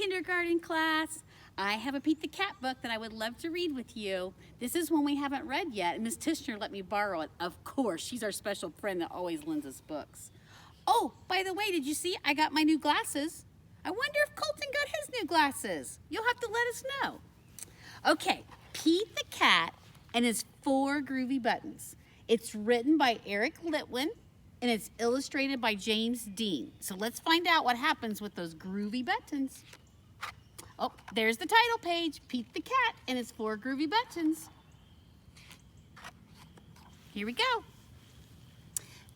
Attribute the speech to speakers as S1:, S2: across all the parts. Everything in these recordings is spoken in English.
S1: kindergarten class. I have a Pete the Cat book that I would love to read with you. This is one we haven't read yet, and Miss Tishner let me borrow it. Of course, she's our special friend that always lends us books. Oh, by the way, did you see I got my new glasses? I wonder if Colton got his new glasses. You'll have to let us know. Okay, Pete the Cat and his 4 groovy buttons. It's written by Eric Litwin, and it's illustrated by James Dean. So let's find out what happens with those groovy buttons. Oh, there's the title page, Pete the Cat and his 4 groovy buttons. Here we go.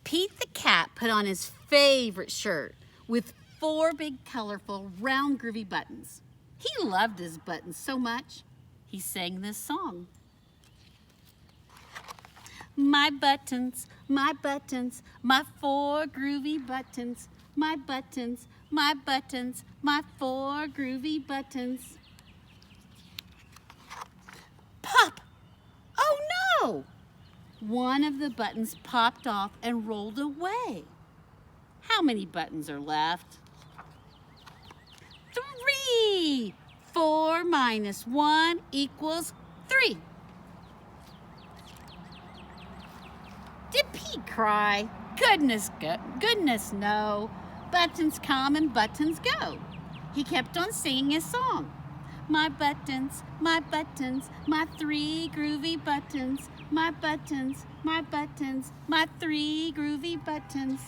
S1: Pete the Cat put on his favorite shirt with 4 big, colorful, round, groovy buttons. He loved his buttons so much, he sang this song. My buttons, my 4 groovy buttons. My buttons, my 4 groovy buttons. Pop! Oh no! One of the buttons popped off and rolled away. How many buttons are left? 3! 4 minus 1 equals 3. Did Pete cry? Goodness no. Buttons come and buttons go. He kept on singing his song. My buttons, my 3 groovy buttons. My buttons, my 3 groovy buttons.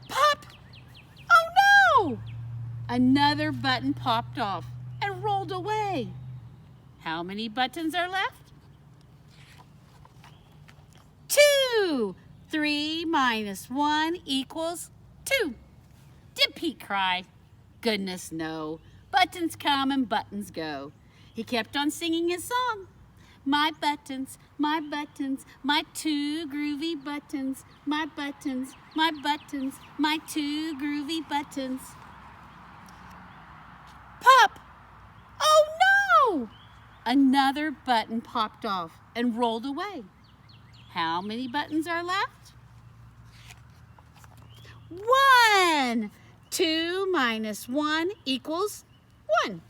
S1: Pop! Oh no! Another button popped off and rolled away. How many buttons are left? 2! 3 minus 1 equals 2. Did Pete cry? Goodness no. Buttons come and buttons go. He kept on singing his song. My buttons, my 2 groovy buttons. My buttons, my 2 groovy buttons. Pop! Oh no! Another button popped off and rolled away. How many buttons are left? 1! 2 minus 1 equals 1.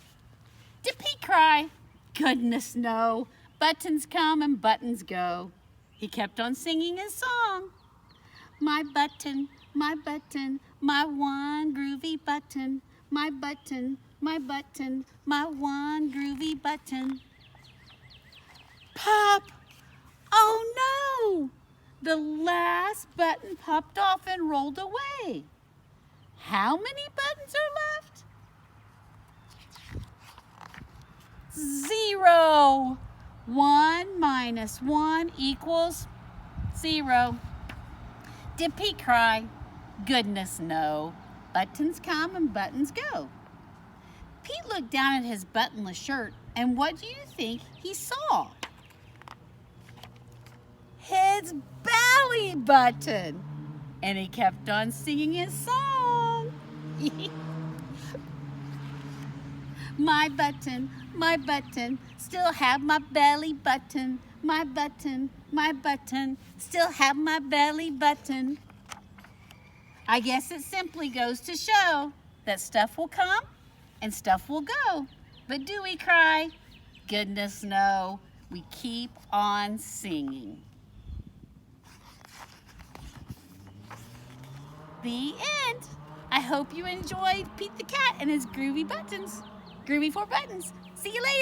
S1: Did Pete cry? Goodness no. Buttons come and buttons go. He kept on singing his song. My button, my 1 groovy button. My button, my 1 groovy button. Pop! Oh no! The last button popped off and rolled away. How many buttons are left? 0. 1 minus 1 equals 0. Did Pete cry? Goodness no. Buttons come and buttons go. Pete looked down at his buttonless shirt, and what do you think he saw? His belly button. And he kept on singing his song. My button, still have my belly button. My button, still have my belly button. I guess it simply goes to show that stuff will come and stuff will go. But do we cry? Goodness no. We keep on singing. The end. I hope you enjoyed Pete the Cat and his groovy buttons. Groovy 4 buttons. See you later.